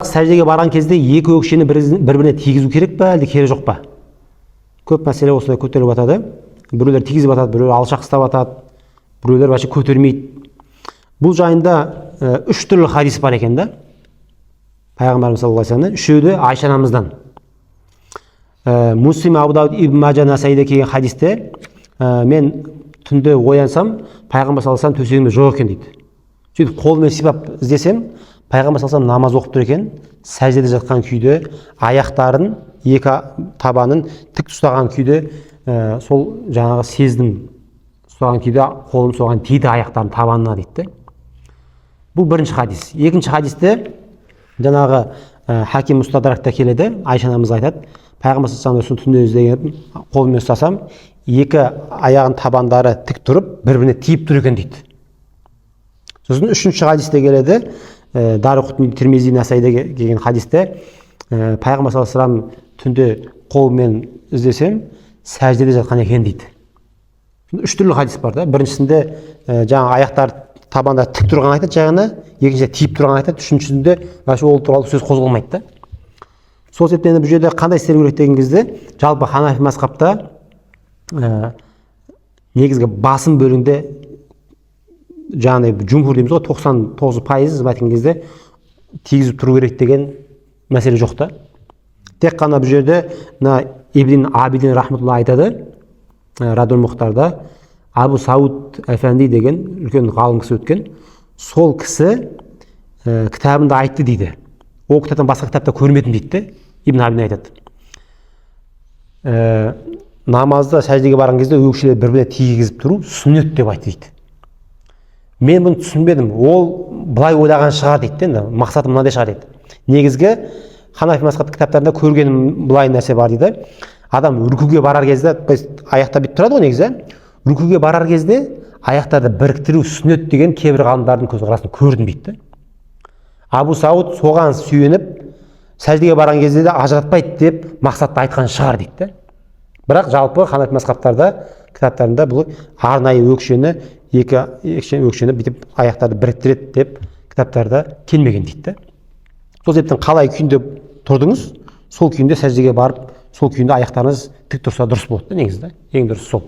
сәждеге барған кезде екі өкшені бір-біріне тигізу керек па, әлде керек жоқ па? Көп мәселе осылай көтеріліп жатады. Біреулер тигізіп жатады, біреулер алшақ ұстап жатады, біреулер вообще көтермейді. Бұл жайында үш түрлі хадис бар екен да. Пайғамбарымыз саллаллаху алейхи вассалам, үшеуі де Айша анамыздан. Муслим, Абу Дауд, Ибн Мажа, Насаида келген хадисте мен түнде оянсам, Пайғамбар саллаллаху алейхи вассалам төсегімде жоқ екен дейді. Сөйтіп қолымен сипап іздесем, Пайғамбар саллаллаху алейхи вассалам намаз оқып тұр екен, сәждеде жатқан күйде, аяқтарын, екі табанын тік ұстаған күйде, сол жаңағы сездім, ұстаған күйде қолым соған тиді аяқтарын табанына дейді. Бұл бірінші хадис. Екінші хадисте жаңағы Хаким Мустадракта келеді, Айша анамыз айтады, Пайғамбар саллаллаху алейхи вассалам түнде іздеген қолыммен ұстасам, екі аяғын табандары тік тұрып, бір-біріне тиіп тұр екен дейді. Сосын үшінші хадисте келеді, Дарақутни, Тирмизи, Насаида келген хадисте, Пайғамбар саллаллаху алейхи вассалам түнде қолымен іздесем, сәждеде жатқан екен дейді. Үш түрлі хадис бар да. Біріншісінде жаңа аяқтар табанда тік тұрған айтады жағына, екіншісінде тиіп тұрған айтады, үшіншісінде ол туралы сөз қозғалмайды да. Сол себептен бұл жерде қандай істер керек деген кезде, жалпы Ханафи мазхабта негізгі басым бөлігінде жаңағы жумхур дейміз ғой, 99% айтқан кезде тигізіп тұру керек деген мәселе жоқ та. Тек қана бұл жерде Ибн Абидин рахметулла айтады, Радул Мұхтарда, Абу Сауд Әфенди деген үлкен ғалым кісі өткен, сол кісі кітабында айтты дейді. Ол кітаптан басқа кітапта көрмедім дейді. Ибн Абидин айтады. Намазда сәждеге барған кезде өкшелер бір-біріне тигізіп тұру сүннет деп айтты дейді. Мен бұны түсінбедім. Ол былай ойлаған шығар дейді. Мақсаты мынандай шығар дейді. Негізгі Ханафи мазхабы кітаптарында көргенім былай нәрсе бар дейді. Адам рүкуге барар кезде, аяқта бүйтіп тұрады ғой негізі. Рүкуге барар кезде аяқтарды біріктіру сүннет деген кейбір ғалымдардың көзқарасын көрдім дейді. Абу Сауд соған сүйеніп, сәждеге барған кезде де ажыратпайды деп мақсатты айтқан шығар дейді. Бірақ жалпы Ханафи мазхабтарда кітаптарында бұл арнайы өкшені, екі өкшені бүйтіп аяқтарды біріктіреді деп кітаптарда келмеген дейді. Сол себептен қалай күйінде тұрдыңыз, сол күйінде сәждеге барып, сол күйінде аяқтарыңыз тік тұрса дұрыс болады негізі. Ең дұрысы сол.